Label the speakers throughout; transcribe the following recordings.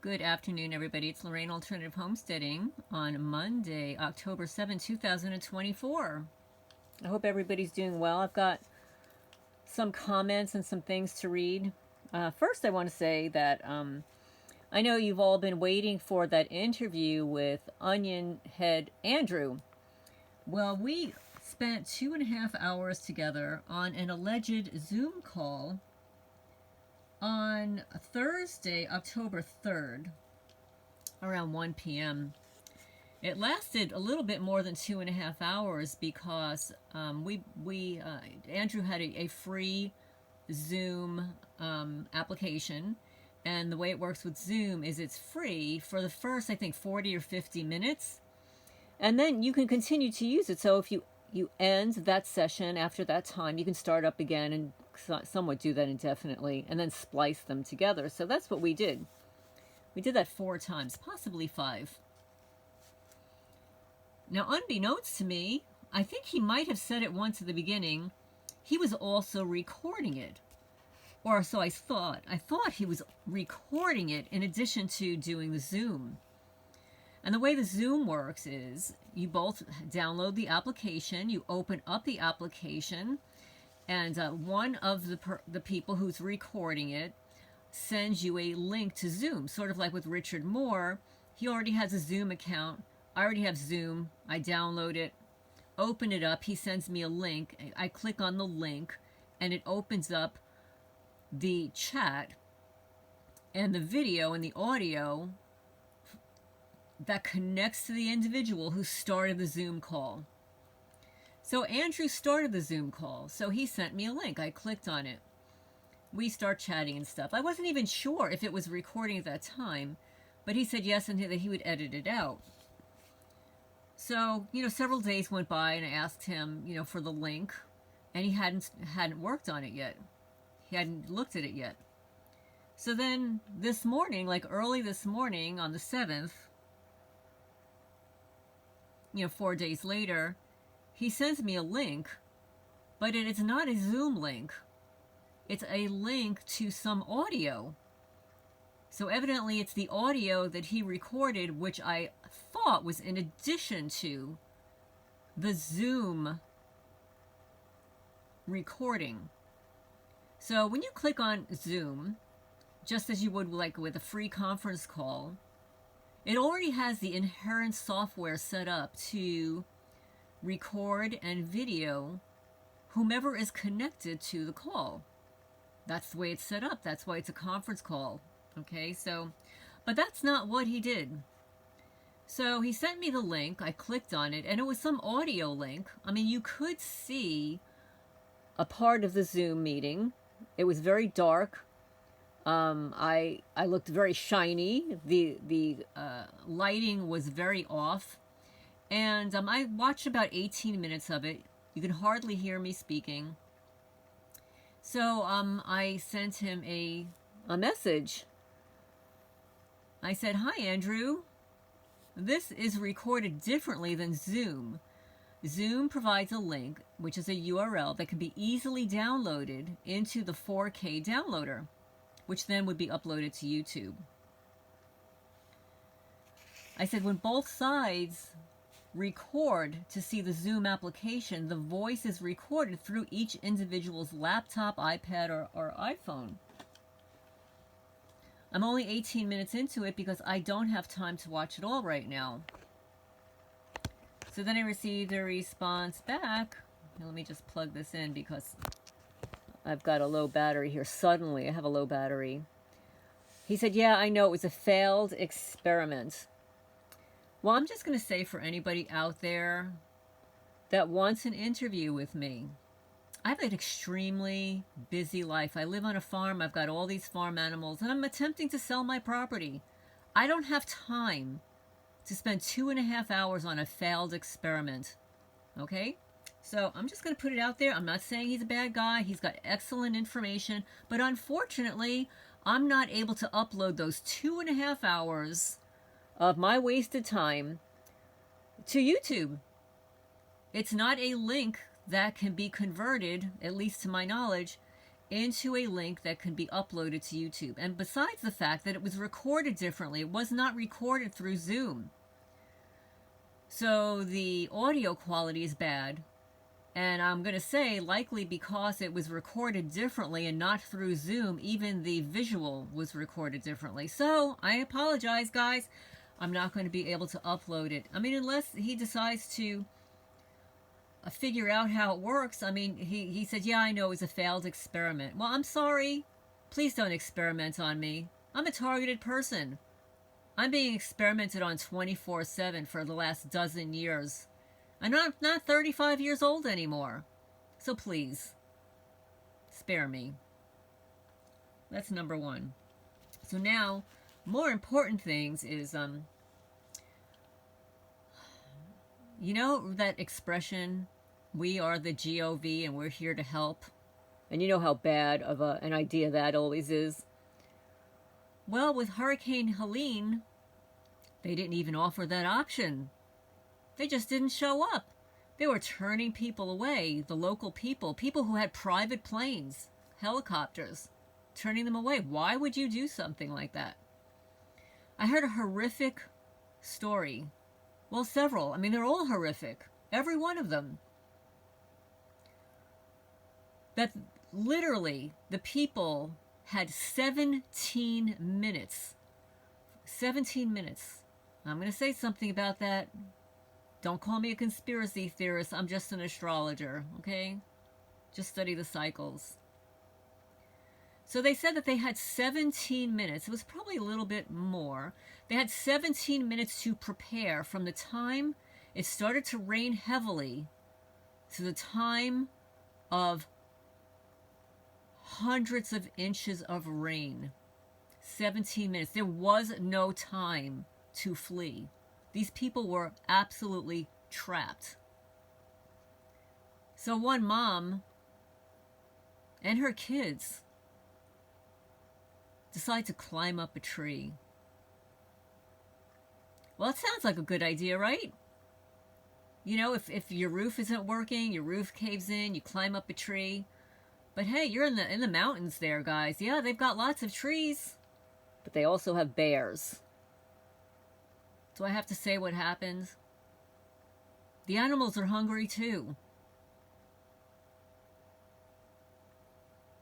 Speaker 1: Good afternoon, everybody. It's Lorraine Alternative Homesteading on Monday, October 7, 2024. I hope everybody's doing well. I've got some comments and some things to read. First, I want to say that I know you've all been waiting for that interview with Onion Head Andrew. Well, we spent 2.5 hours together on an alleged Zoom call on Thursday, October 3rd, around 1 p.m. It lasted a little bit more than 2.5 hours because Andrew had a free Zoom application, and the way it works with Zoom is it's free for the first, I think, 40 or 50 minutes, and then you can continue to use it. So if you end that session after that time, you can start up again, and some would do that indefinitely, and then splice them together. So that's what we did. We did that 4 times, possibly 5. Now, unbeknownst to me, I think he might have said it once at the beginning, he was also recording it. Or so I thought. I thought he was recording it in addition to doing the Zoom. And the way the Zoom works is you both download the application, you open up the application, and one of the people who's recording it sends you a link to Zoom, sort of like with Richard Moore. He already has a Zoom account. I already have Zoom. I download it, open it up. He sends me a link. I click on the link, and it opens up the chat and the video and the audio that connects to the individual who started the Zoom call. So Andrew started the Zoom call, so he sent me a link. I clicked on it. We start chatting and stuff. I wasn't even sure if it was recording at that time, but he said yes and that he would edit it out. So, several days went by, and I asked him, for the link, and he hadn't worked on it yet. He hadn't looked at it yet. So then this morning, like early this morning on the 7th, 4 days later, he sends me a link, but it's not a Zoom link. It's a link to some audio. So evidently it's the audio that he recorded, which I thought was in addition to the Zoom recording. So when you click on Zoom, just as you would like with a free conference call, it already has the inherent software set up to record and video whomever is connected to the call. That's the way it's set up. That's why it's a conference call. Okay, so, but that's not what he did. So he sent me the link. I clicked on it, and it was some audio link. I mean, you could see a part of the Zoom meeting. It was very dark. I looked very shiny. The lighting was very off. And I watched about 18 minutes of it. You can hardly hear me speaking. So I sent him a message. I said, "Hi, Andrew. This is recorded differently than Zoom. Zoom provides a link, which is a URL that can be easily downloaded into the 4K downloader, which then would be uploaded to YouTube." I said, when both sides record to see the Zoom application, the voice is recorded through each individual's laptop, iPad, or iPhone. I'm only 18 minutes into it because I don't have time to watch it all right now. So then I received a response back. Now let me just plug this in because I've got a low battery here. Suddenly, I have a low battery. He said, "Yeah, I know, it was a failed experiment." Well, I'm just going to say for anybody out there that wants an interview with me, I have an extremely busy life. I live on a farm. I've got all these farm animals, and I'm attempting to sell my property. I don't have time to spend 2.5 hours on a failed experiment. Okay? So I'm just going to put it out there. I'm not saying he's a bad guy. He's got excellent information. But unfortunately, I'm not able to upload those 2.5 hours of my wasted time to YouTube. It's not a link that can be converted, at least to my knowledge, into a link that can be uploaded to YouTube. And besides the fact that it was recorded differently, it was not recorded through Zoom. So the audio quality is bad. And I'm going to say likely because it was recorded differently and not through Zoom, even the visual was recorded differently. So I apologize, guys. I'm not going to be able to upload it. I mean, unless he decides to figure out how it works. I mean, he said, yeah, I know it was a failed experiment. Well, I'm sorry. Please don't experiment on me. I'm a targeted person. I'm being experimented on 24/7 for the last dozen years. I'm not 35 years old anymore. So please, spare me. That's number one. So now, more important things is, you know that expression, we are the GOV and we're here to help? And you know how bad of an idea that always is. Well, with Hurricane Helene, they didn't even offer that option. They just didn't show up. They were turning people away, the local people who had private planes, helicopters, turning them away. Why would you do something like that? I heard a horrific story. Well, several. I mean, they're all horrific. Every one of them. That literally the people had 17 minutes. 17 minutes. I'm going to say something about that. Don't call me a conspiracy theorist. I'm just an astrologer, okay? Just study the cycles. So they said that they had 17 minutes. It was probably a little bit more. They had 17 minutes to prepare from the time it started to rain heavily to the time of hundreds of inches of rain. 17 minutes. There was no time to flee. These people were absolutely trapped. So one mom and her kids decide to climb up a tree. Well, it sounds like a good idea, right? You know, if your roof isn't working, your roof caves in, you climb up a tree. But hey, you're in the mountains there, guys. Yeah, they've got lots of trees, but they also have bears. Do I have to say what happens? The animals are hungry too.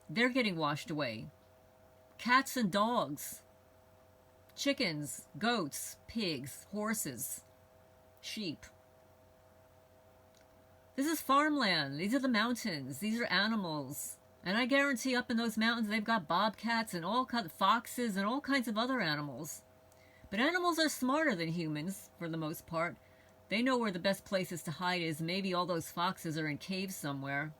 Speaker 1: They're getting washed away. Cats and dogs, chickens, goats, pigs, horses, sheep. This is farmland. These are the mountains. These are animals. And I guarantee up in those mountains they've got bobcats and all kinds of foxes and all kinds of other animals. But animals are smarter than humans, for the most part. They know where the best places to hide is. Maybe all those foxes are in caves somewhere.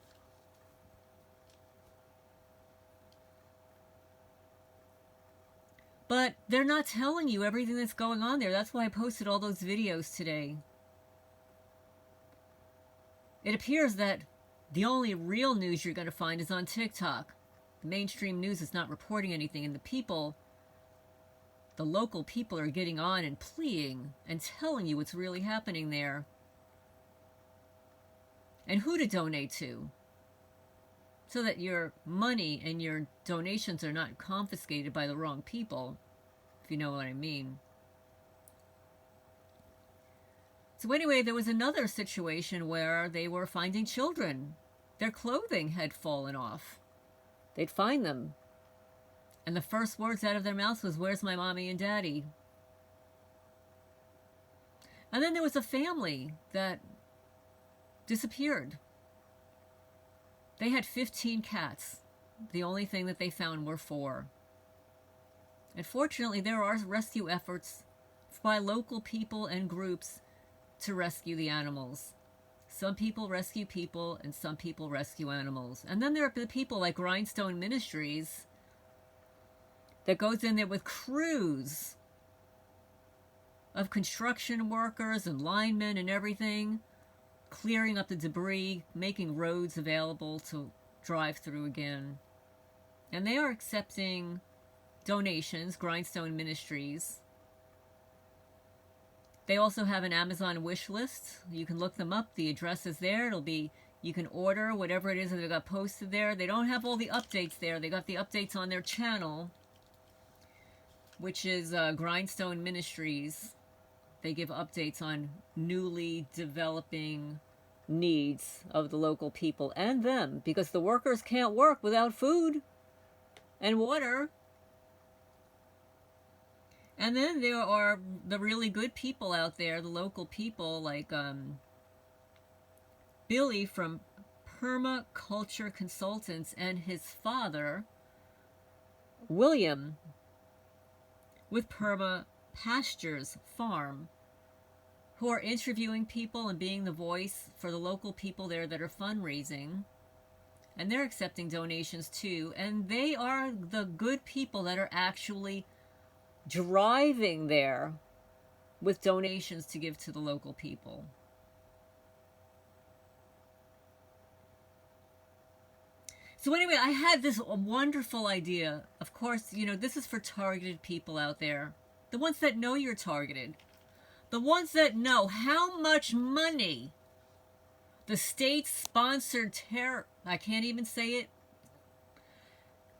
Speaker 1: But they're not telling you everything that's going on there. That's why I posted all those videos today. It appears that the only real news you're going to find is on TikTok. The mainstream news is not reporting anything, and the local people are getting on and pleading and telling you what's really happening there. And who to donate to. So that your money and your donations are not confiscated by the wrong people, if you know what I mean. So anyway, there was another situation where they were finding children. Their clothing had fallen off. They'd find them. And the first words out of their mouths was, "Where's my mommy and daddy?" And then there was a family that disappeared. They had 15 cats. The only thing that they found were 4. And fortunately, there are rescue efforts by local people and groups to rescue the animals. Some people rescue people, and some people rescue animals. And then there are the people like Rhinestone Ministries that goes in there with crews of construction workers and linemen and everything, clearing up the debris, making roads available to drive through again. And they are accepting donations, Grindstone Ministries. They also have an Amazon wish list. You can look them up. The address is there. It'll be You can order whatever it is that they got posted there. They don't have all the updates there. They got the updates on their channel, which is Grindstone Ministries. They give updates on newly developing needs of the local people and them, because the workers can't work without food and water. And then there are the really good people out there, the local people like Billy from Permaculture Consultants and his father, William, with Perma Pastures Farm, who are interviewing people and being the voice for the local people there that are fundraising. And they're accepting donations too. And they are the good people that are actually driving there with donations to give to the local people. So anyway, I had this wonderful idea. Of course, you know, this is for targeted people out there. The ones that know you're targeted. The ones that know how much money the state-sponsored terror... I can't even say it.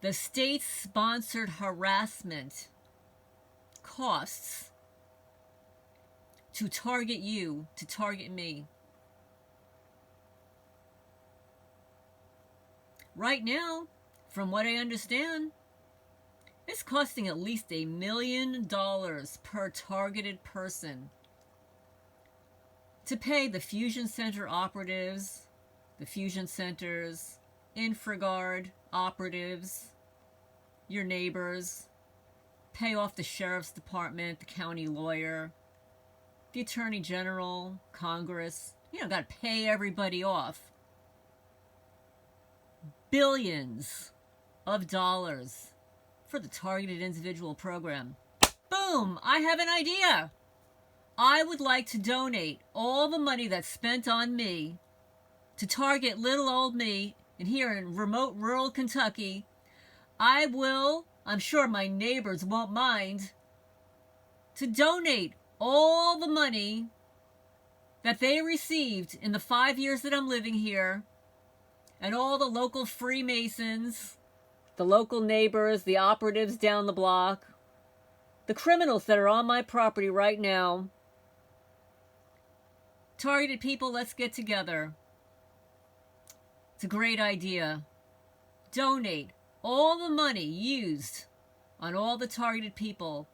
Speaker 1: The state-sponsored harassment costs to target you, to target me. Right now, from what I understand, it's costing at least $1 million per targeted person to pay the Fusion Center operatives, the Fusion Centers, InfraGard operatives, your neighbors, pay off the sheriff's department, the county lawyer, the attorney general, Congress. You know, got to pay everybody off. Billions of dollars for the targeted individual program. Boom! I have an idea. I would like to donate all the money that's spent on me to target little old me in here in remote rural Kentucky. I will, I'm sure my neighbors won't mind, to donate all the money that they received in the 5 years that I'm living here, and all the local Freemasons, the local neighbors, the operatives down the block, the criminals that are on my property right now. Targeted people, let's get together. It's a great idea. Donate all the money used on all the targeted people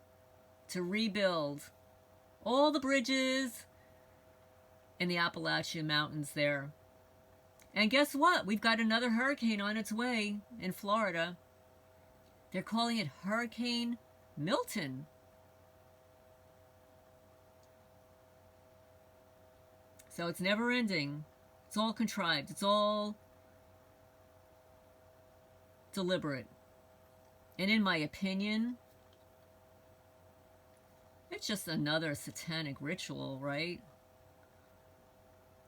Speaker 1: to rebuild all the bridges in the Appalachian Mountains there. And guess what? We've got another hurricane on its way in Florida. They're calling it Hurricane Milton. So it's never ending. It's all contrived. It's all deliberate. And in my opinion, it's just another satanic ritual, right?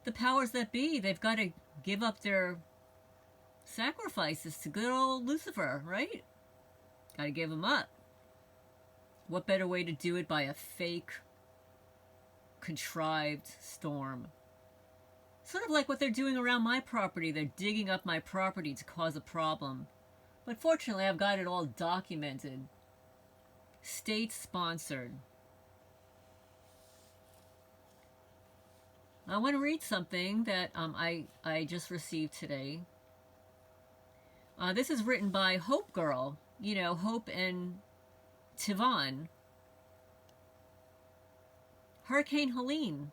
Speaker 1: The powers that be, they've got to give up their sacrifices to good old Lucifer, right? Got to give them up. What better way to do it by a fake, contrived storm? Sort of like what they're doing around my property. They're digging up my property to cause a problem. But fortunately, I've got it all documented. State-sponsored. I want to read something that I just received today. This is written by HopeGirl. You know, Hope and Tivon. Hurricane Helene.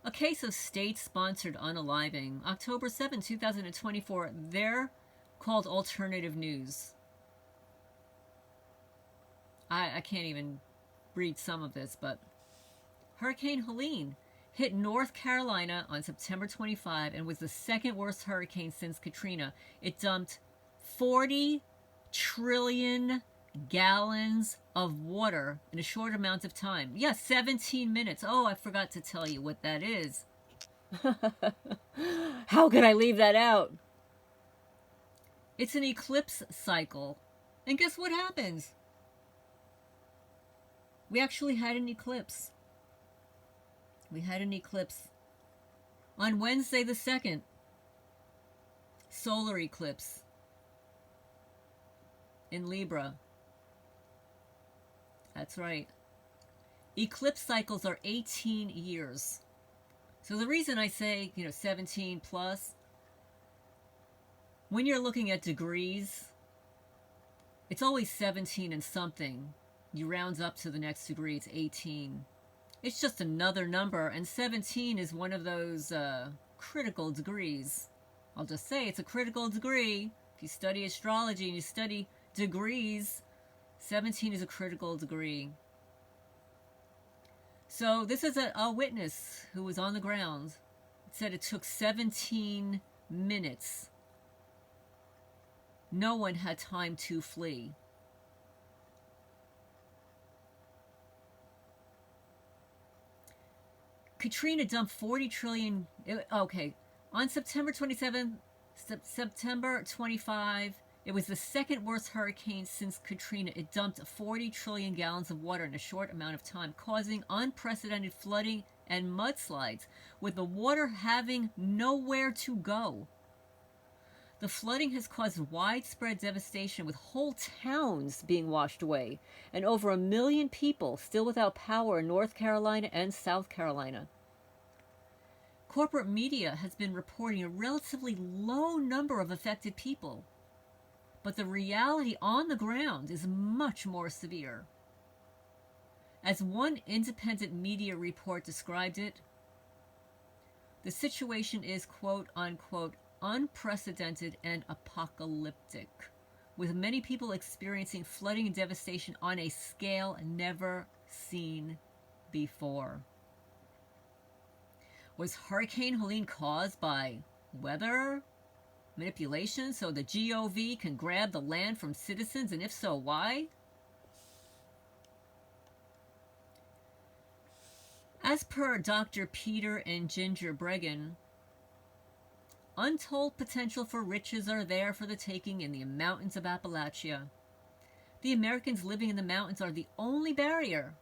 Speaker 1: A case of state-sponsored unaliving. October 7, 2024. They're called alternative news. I can't even read some of this, but Hurricane Helene hit North Carolina on September 25 and was the second worst hurricane since Katrina. It dumped 40 trillion gallons of water in a short amount of time. Yeah, 17 minutes. Oh, I forgot to tell you what that is. How could I leave that out? It's an eclipse cycle. And guess what happens? We actually had an eclipse. We had an eclipse On Wednesday the 2nd, solar eclipse in Libra. That's right. Eclipse cycles are 18 years. So the reason I say, 17 plus, when you're looking at degrees, it's always 17 and something. You round up to the next degree, it's 18. It's just another number, and 17 is one of those critical degrees. I'll just say it's a critical degree. If you study astrology and you study degrees, 17 is a critical degree. So this is a witness who was on the ground. It said it took 17 minutes. No one had time to flee. Katrina dumped 40 trillion. Okay, on September 27th, September 25, it was the second worst hurricane since Katrina. It dumped 40 trillion gallons of water in a short amount of time, causing unprecedented flooding and mudslides, with the water having nowhere to go. The flooding has caused widespread devastation, with whole towns being washed away, and over 1 million people still without power in North Carolina and South Carolina. Corporate media has been reporting a relatively low number of affected people, but the reality on the ground is much more severe. As one independent media report described it, the situation is, quote unquote, unprecedented and apocalyptic, with many people experiencing flooding and devastation on a scale never seen before. Was Hurricane Helene caused by weather manipulation so the GOV can grab the land from citizens, and if so, why? As per Dr. Peter and Ginger Bregan, untold potential for riches are there for the taking in the mountains of Appalachia. The Americans living in the mountains are the only barrier.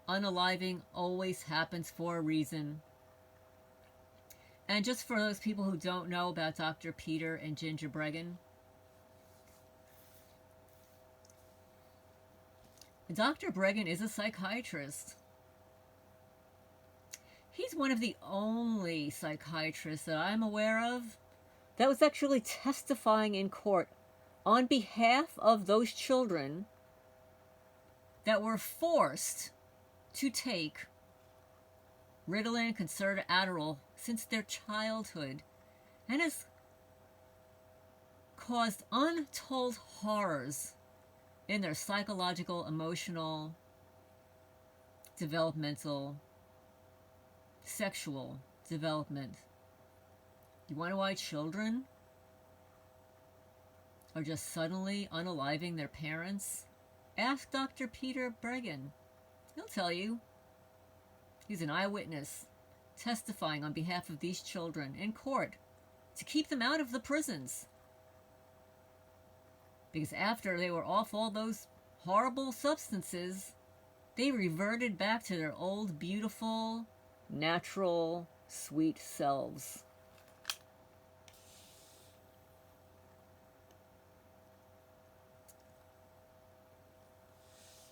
Speaker 1: Unaliving always happens for a reason. And just for those people who don't know about Dr. Peter and Ginger Bregan, Dr. Bregan is a psychiatrist. He's one of the only psychiatrists that I'm aware of that was actually testifying in court on behalf of those children that were forced to take Ritalin, Concerta, Adderall since their childhood, and has caused untold horrors in their psychological, emotional, developmental, sexual development. You wonder why children are just suddenly unaliving their parents? Ask Dr. Peter Bregan. He'll tell you. He's an eyewitness testifying on behalf of these children in court to keep them out of the prisons. Because after they were off all those horrible substances, they reverted back to their old, beautiful, natural, sweet selves.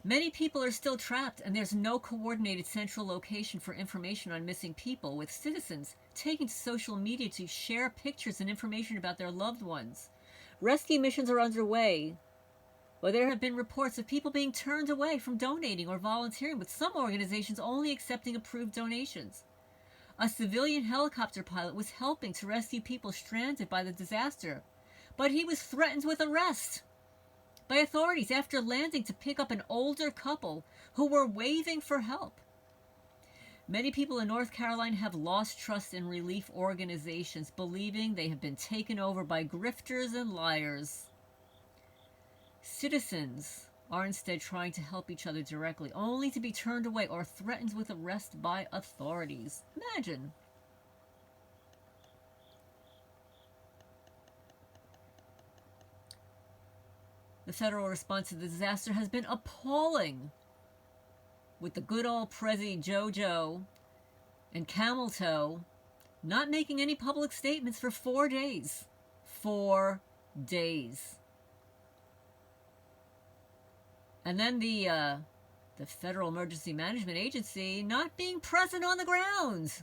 Speaker 1: Many people are still trapped, and there's no coordinated central location for information on missing people, with citizens taking to social media to share pictures and information about their loved ones. Rescue missions are underway, but there have been reports of people being turned away from donating or volunteering, with some organizations only accepting approved donations. A civilian helicopter pilot was helping to rescue people stranded by the disaster, but he was threatened with arrest by authorities after landing to pick up an older couple who were waving for help. Many people in North Carolina have lost trust in relief organizations, believing they have been taken over by grifters and liars. Citizens are instead trying to help each other directly, only to be turned away or threatened with arrest by authorities. Imagine. The federal response to the disaster has been appalling, with the good old Prezi Jojo and Camel Toe not making any public statements for 4 days. 4 days. And then the Federal Emergency Management Agency not being present on the ground.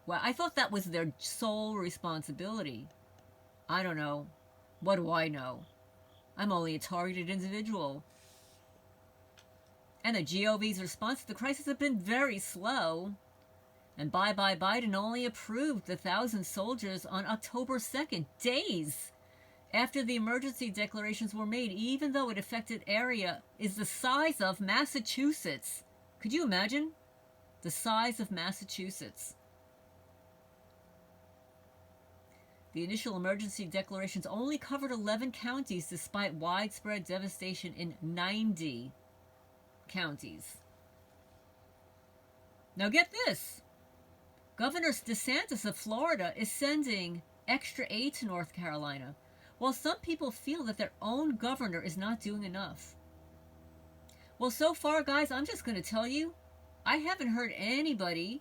Speaker 1: Well, I thought that was their sole responsibility. I don't know. What do I know? I'm only a targeted individual. And the GOV's response to the crisis has been very slow. And Biden only approved the 1,000 soldiers on October 2nd, days after the emergency declarations were made, even though it affected area is the size of Massachusetts. Could you imagine? The size of Massachusetts. The initial emergency declarations only covered 11 counties despite widespread devastation in 90 counties. Now get this. Governor DeSantis of Florida is sending extra aid to North Carolina, while some people feel that their own governor is not doing enough. Well, so far, guys, I'm just going to tell you, I haven't heard anybody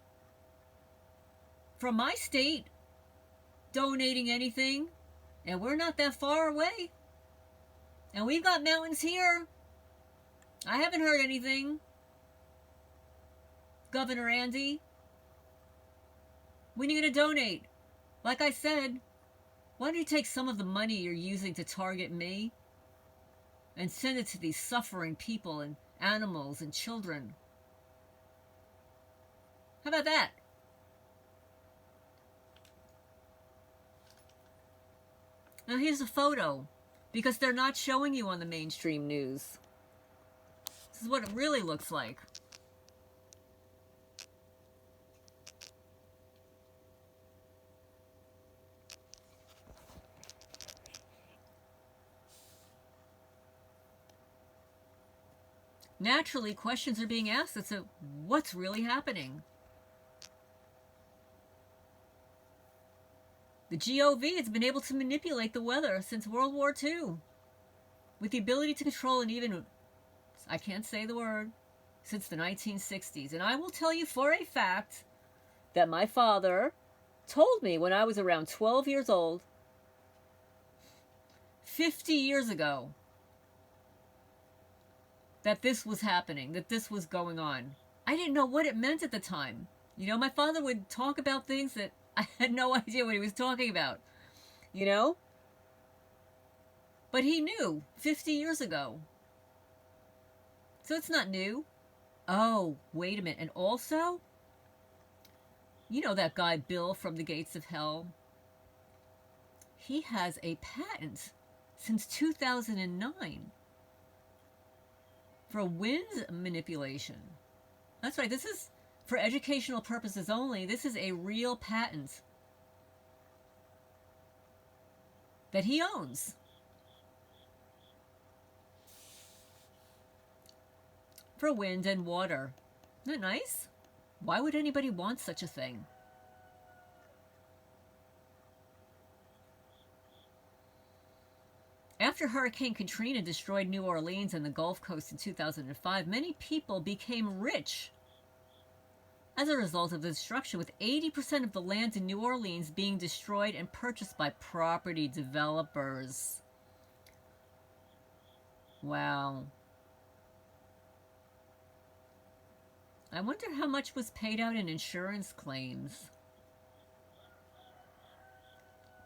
Speaker 1: from my state donating anything, and we're not that far away. And we've got mountains here. I haven't heard anything. Governor Andy, when are you going to donate? Like I said, why don't you take some of the money you're using to target me and send it to these suffering people and animals and children? How about that? Now here's a photo, because they're not showing you on the mainstream news. This is what it really looks like. Naturally, questions are being asked as to what's really happening. The GOV has been able to manipulate the weather since World War II, with the ability to control and even, I can't say the word, since the 1960s. And I will tell you for a fact that my father told me when I was around 12 years old, 50 years ago, that this was happening, that this was going on. I didn't know what it meant at the time. You know, my father would talk about things that I had no idea what he was talking about, you know? But he knew 50 years ago. So it's not new. Oh, wait a minute. And also, you know that guy Bill from the Gates of Hell? He has a patent since 2009 for wind manipulation. That's right, this is for educational purposes only. This is a real patent that he owns. For wind and water. Isn't that nice? Why would anybody want such a thing? After Hurricane Katrina destroyed New Orleans and the Gulf Coast in 2005, many people became rich as a result of the destruction, with 80% of the land in New Orleans being destroyed and purchased by property developers. Wow. I wonder how much was paid out in insurance claims.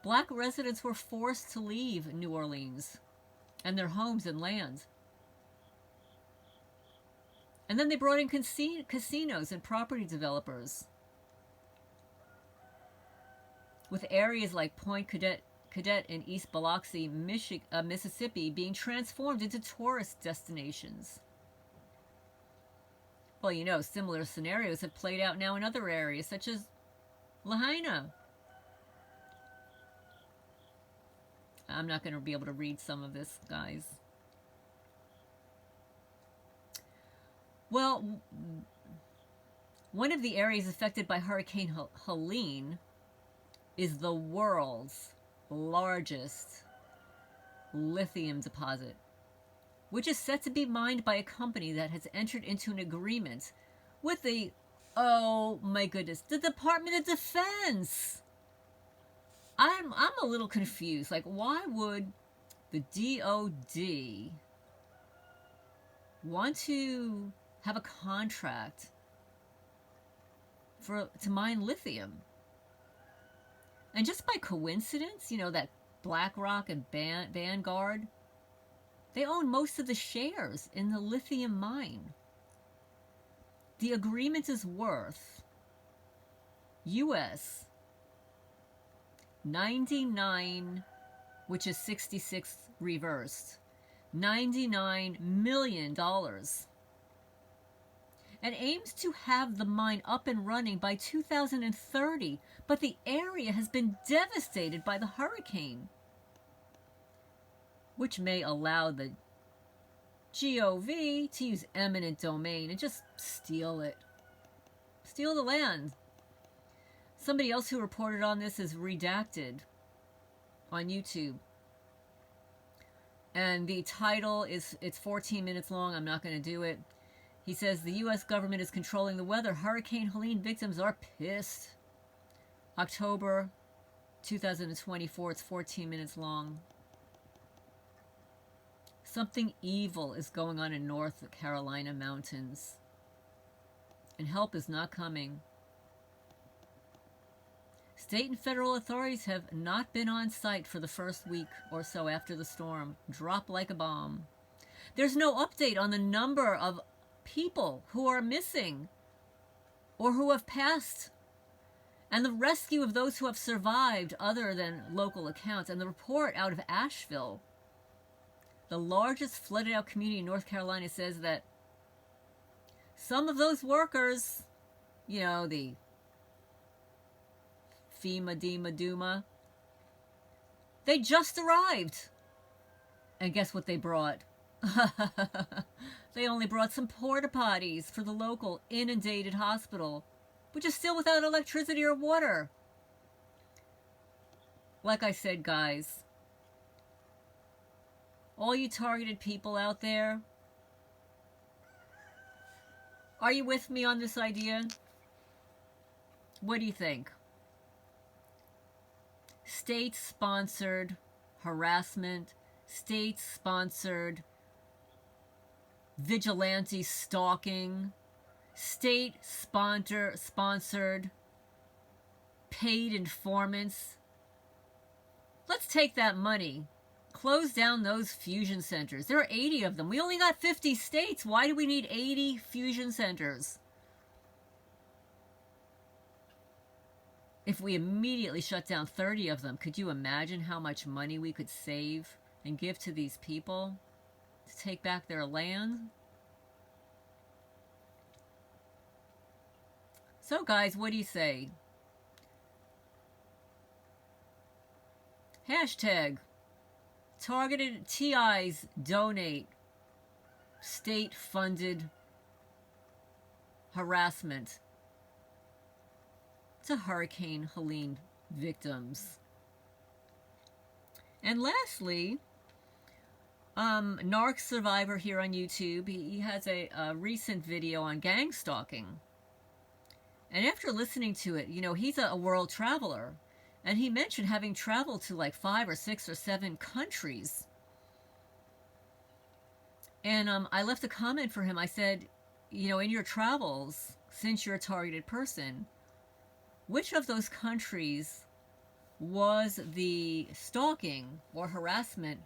Speaker 1: Black residents were forced to leave New Orleans and their homes and land. And then they brought in casinos and property developers, with areas like Point Cadet in East Biloxi, Mississippi, being transformed into tourist destinations. Well, you know, similar scenarios have played out now in other areas, such as Lahaina. I'm not going to be able to read some of this, guys. Well, one of the areas affected by Hurricane Helene is the world's largest lithium deposit, which is set to be mined by a company that has entered into an agreement with the, oh my goodness, the Department of Defense. I'm a little confused. Like, why would the DOD want to have a contract to mine lithium? And just by coincidence, that BlackRock and Vanguard, they own most of the shares in the lithium mine. The agreement is worth US 99, which is 66 reversed, $99 million, and aims to have the mine up and running by 2030, but the area has been devastated by the hurricane, which may allow the GOV to use eminent domain and just steal it. Steal the land. Somebody else who reported on this is Redacted on YouTube. And the title it's 14 minutes long. I'm not going to do it. He says the U.S. government is controlling the weather. Hurricane Helene victims are pissed. October 2024. It's 14 minutes long. Something evil is going on in North Carolina mountains. And help is not coming. State and federal authorities have not been on site for the first week or so after the storm. Dropped like a bomb. There's no update on the number of people who are missing or who have passed, and the rescue of those who have survived other than local accounts. And the report out of Asheville, the largest flooded out community in North Carolina, says that some of those workers, the FEMA, DEMA, DUMA, they just arrived. And guess what they brought? They only brought some porta potties for the local inundated hospital, which is still without electricity or water. Like I said, guys, all you targeted people out there, are you with me on this idea? What do you think? State-sponsored harassment, state-sponsored vigilante stalking, state-sponsored paid informants. Let's take that money. Close down those fusion centers. There are 80 of them. We only got 50 states. Why do we need 80 fusion centers? If we immediately shut down 30 of them, could you imagine how much money we could save and give to these people to take back their land? So guys, what do you say? Hashtag targeted TIs donate state-funded harassment to Hurricane Helene victims. And lastly, Narc Survivor here on YouTube, he has a recent video on gang stalking. And after listening to it, he's a world traveler. And he mentioned having traveled to like 5 or 6 or 7 countries. And I left a comment for him. I said, in your travels, since you're a targeted person, which of those countries was the stalking or harassment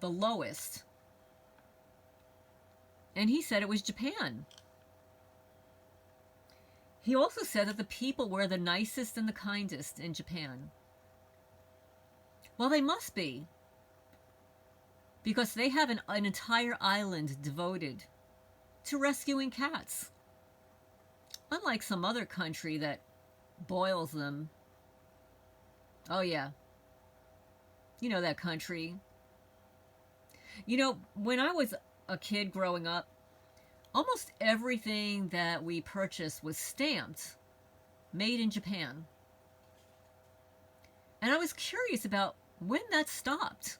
Speaker 1: the lowest? And he said it was Japan. He also said that the people were the nicest and the kindest in Japan. Well, they must be, because they have an entire island devoted to rescuing cats. Unlike some other country that boils them. Oh yeah. That country. When I was a kid growing up, almost everything that we purchased was stamped, made in Japan. And I was curious about when that stopped.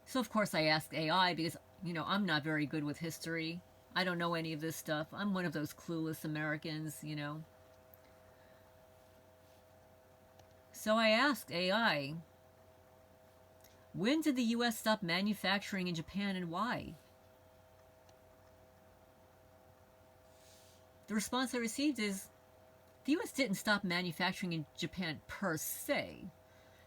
Speaker 1: So of course I asked AI because, I'm not very good with history. I don't know any of this stuff. I'm one of those clueless Americans, So I asked AI, when did the US stop manufacturing in Japan and why? The response I received is, the US didn't stop manufacturing in Japan per se,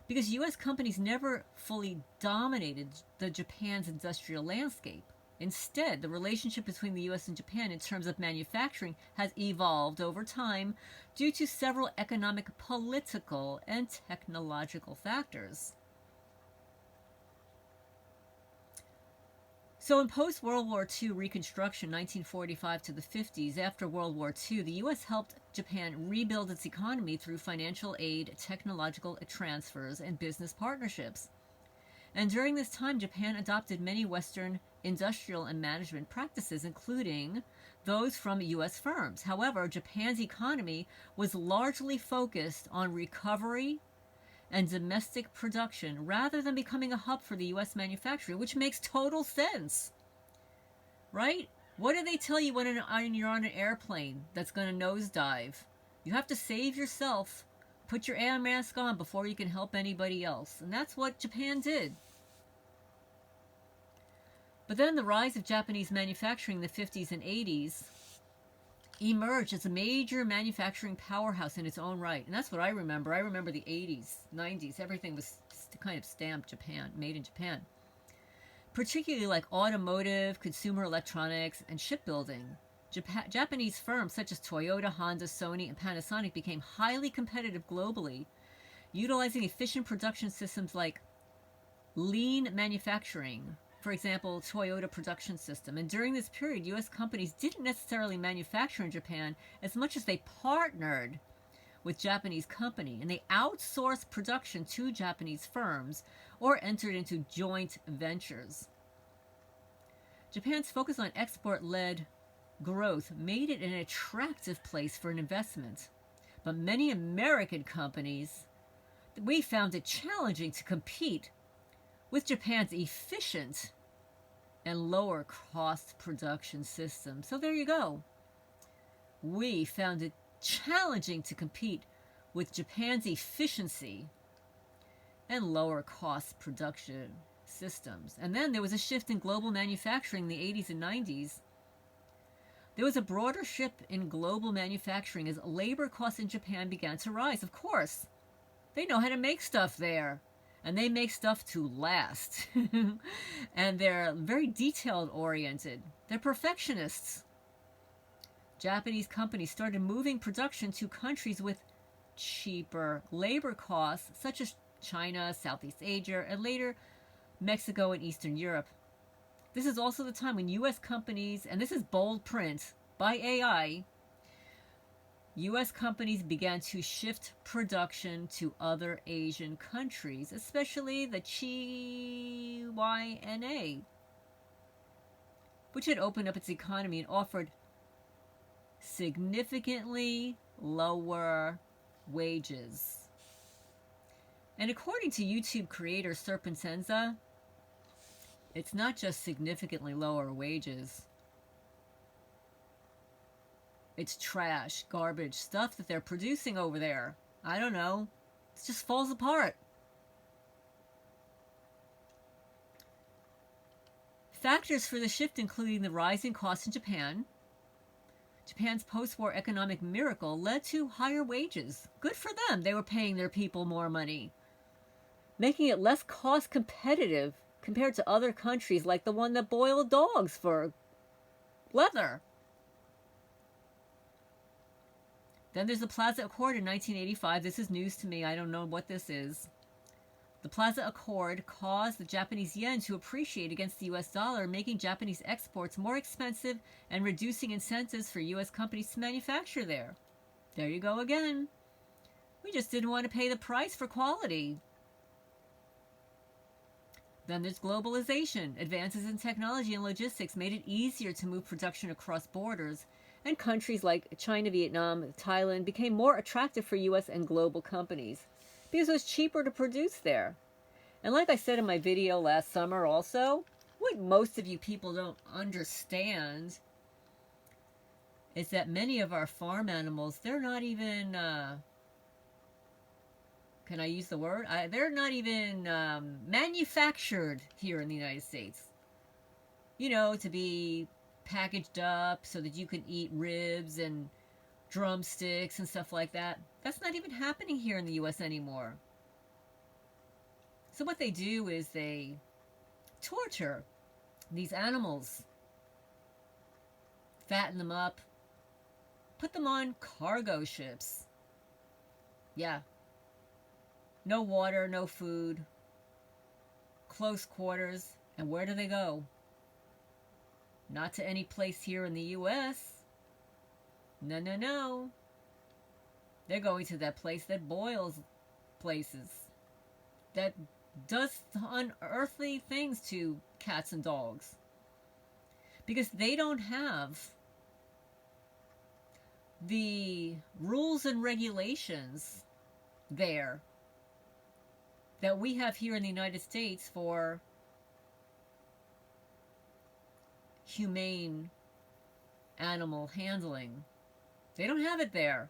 Speaker 1: because US companies never fully dominated the Japan's industrial landscape. Instead, the relationship between the US and Japan in terms of manufacturing has evolved over time due to several economic, political, and technological factors. So in post-World War II reconstruction, 1945 to the 50s, after World War II, the U.S. helped Japan rebuild its economy through financial aid, technological transfers, and business partnerships. And during this time, Japan adopted many Western industrial and management practices, including those from U.S. firms. However, Japan's economy was largely focused on recovery and domestic production rather than becoming a hub for the U.S. manufacturing, which makes total sense, right? What do they tell you when you're on an airplane that's going to nosedive? You have to save yourself, put your air mask on before you can help anybody else. And that's what Japan did. But then the rise of Japanese manufacturing in the 50s and 80s emerged as a major manufacturing powerhouse in its own right. And that's what I remember. I remember the 80s, 90s. Everything was kind of stamped Japan, made in Japan. Particularly like automotive, consumer electronics, and shipbuilding. Japanese firms such as Toyota, Honda, Sony, and Panasonic became highly competitive globally, utilizing efficient production systems like lean manufacturing. For example, Toyota production system. And during this period, U.S. companies didn't necessarily manufacture in Japan as much as they partnered with Japanese company, and they outsourced production to Japanese firms or entered into joint ventures. Japan's focus on export-led growth made it an attractive place for an investment. But many American companies, we found it challenging to compete with Japan's efficient and lower cost production system. So there you go. We found it challenging to compete with Japan's efficiency and lower cost production systems. And then there was a shift in global manufacturing in the 80s and 90s. There was a broader shift in global manufacturing as labor costs in Japan began to rise. Of course, they know how to make stuff there. And they make stuff to last. And they're very detailed oriented. They're perfectionists. Japanese companies started moving production to countries with cheaper labor costs, such as China, Southeast Asia, and later Mexico and Eastern Europe. This is also the time when U.S. companies, and this is bold print by AI, U.S. companies began to shift production to other Asian countries, especially the CYNA, which had opened up its economy and offered significantly lower wages. And according to YouTube creator Serpensenza, it's not just significantly lower wages. It's trash, garbage, stuff that they're producing over there. I don't know. It just falls apart. Factors for the shift including the rising costs in Japan. Japan's post-war economic miracle led to higher wages. Good for them. They were paying their people more money, making it less cost competitive compared to other countries like the one that boiled dogs for leather. Then there's the Plaza Accord in 1985. This is news to me. I don't know what this is. The Plaza Accord caused the Japanese yen to appreciate against the US dollar, making Japanese exports more expensive and reducing incentives for US companies to manufacture there. There you go again. We just didn't want to pay the price for quality. Then there's globalization. Advances in technology and logistics made it easier to move production across borders, and countries like China, Vietnam, Thailand became more attractive for U.S. and global companies because it was cheaper to produce there. And like I said in my video last summer also, what most of you people don't understand is that many of our farm animals, they're not even can I use the word? They're not even manufactured here in the United States. You know, to be packaged up so that you can eat ribs and drumsticks and stuff like that. That's not even happening here in the US anymore. So what they do is they torture these animals, fatten them up, put them on cargo ships. Yeah. No water, no food, close quarters, and where do they go? Not to any place here in the US. No, no, no. They're going to that place that boils places, that does unearthly things to cats and dogs. Because they don't have the rules and regulations there that we have here in the United States for humane animal handling. They don't have it there.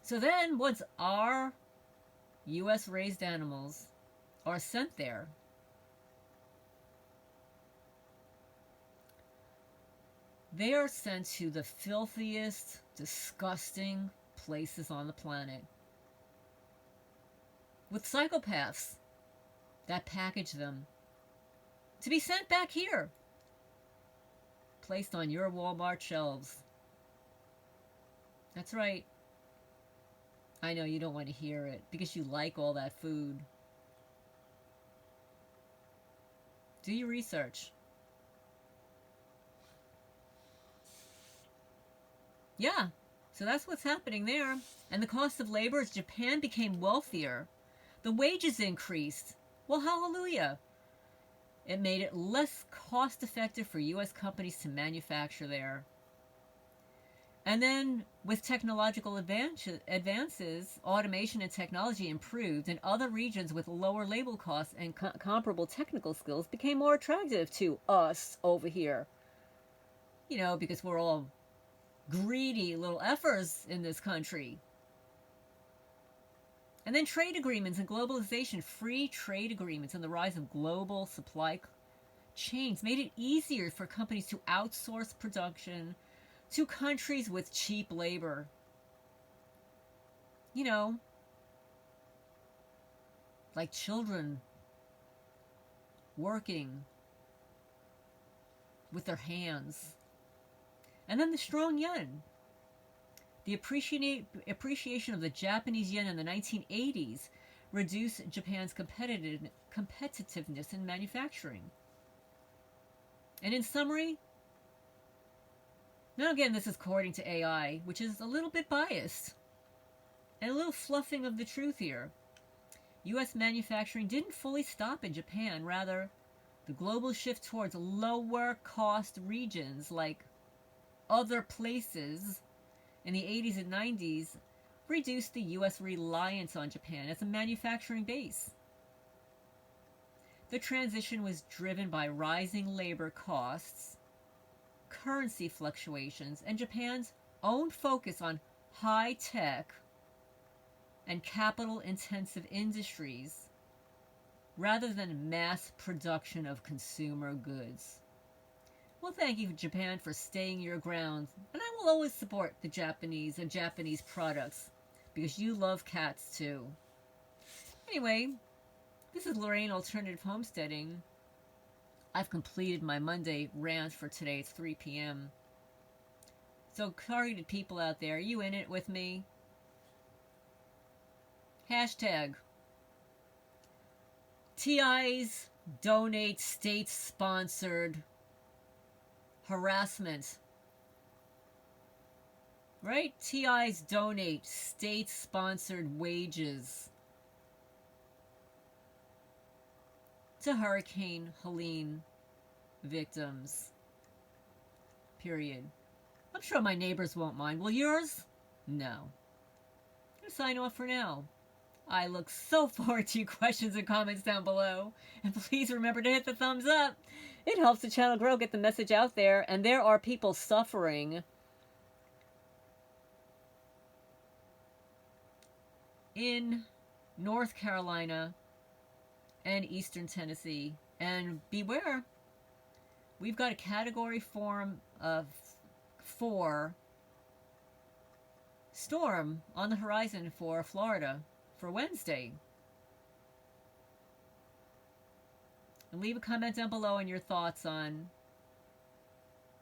Speaker 1: So then, once our U.S. raised animals are sent there, they are sent to the filthiest, disgusting places on the planet with psychopaths that package them to be sent back here, placed on your Walmart shelves. That's right. I know you don't want to hear it because you like all that food. Do your research. Yeah, so that's what's happening there. And the cost of labor, as Japan became wealthier, the wages increased. Well, hallelujah. It made it less cost-effective for U.S. companies to manufacture there. And then, with technological advances, automation and technology improved, and other regions with lower labor costs and comparable technical skills became more attractive to us over here. You know, because we're all greedy little effers in this country. And then trade agreements and globalization, free trade agreements, and the rise of global supply chains made it easier for companies to outsource production to countries with cheap labor. You know, like children working with their hands. And then the strong yen. The appreciation of the Japanese yen in the 1980s reduced Japan's competitiveness in manufacturing. And in summary, now again, this is according to AI, which is a little bit biased and a little fluffing of the truth here. U.S. manufacturing didn't fully stop in Japan. Rather, the global shift towards lower cost regions like other places in the 80s and 90s reduced the U.S. reliance on Japan as a manufacturing base. The transition was driven by rising labor costs, currency fluctuations, and Japan's own focus on high-tech and capital-intensive industries rather than mass production of consumer goods. Well, thank you, Japan, for staying your ground, and I will always support the Japanese and Japanese products because you love cats too. Anyway, this is Lorraine Alternative Homesteading. I've completed my Monday rant for today. It's 3 p.m. So, targeted people out there, are you in it with me? Hashtag TIs donate state-sponsored harassment. Right? TIs donate state-sponsored wages to Hurricane Helene victims. Period. I'm sure my neighbors won't mind. Will yours? No. I'm going to sign off for now. I look so forward to your questions and comments down below. And please remember to hit the thumbs up. It helps the channel grow, get the message out there. And there are people suffering in North Carolina and Eastern Tennessee. And beware, we've got a category form of 4 storm on the horizon for Florida for Wednesday. And leave a comment down below on your thoughts on,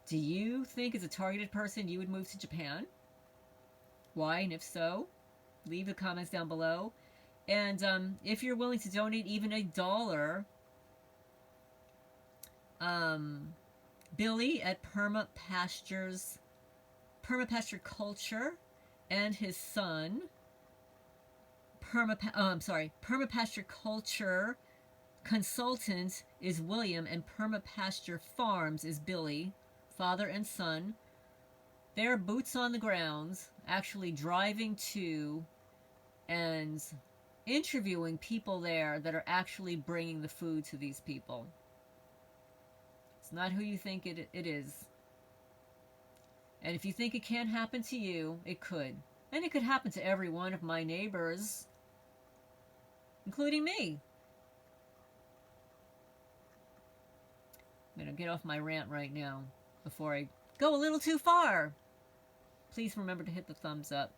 Speaker 1: do you think as a targeted person you would move to Japan? Why? And if so, leave the comments down below. And if you're willing to donate even $1, Billy at Permapasture Culture and his son, Permapasture Culture Consultant is William, and Permapasture Farms is Billy, father and son. They're boots on the grounds, actually driving to and interviewing people there that are actually bringing the food to these people. It's not who you think it is. And if you think it can't happen to you, it could. And it could happen to every one of my neighbors, including me. I'm going to get off my rant right now before I go a little too far. Please remember to hit the thumbs up.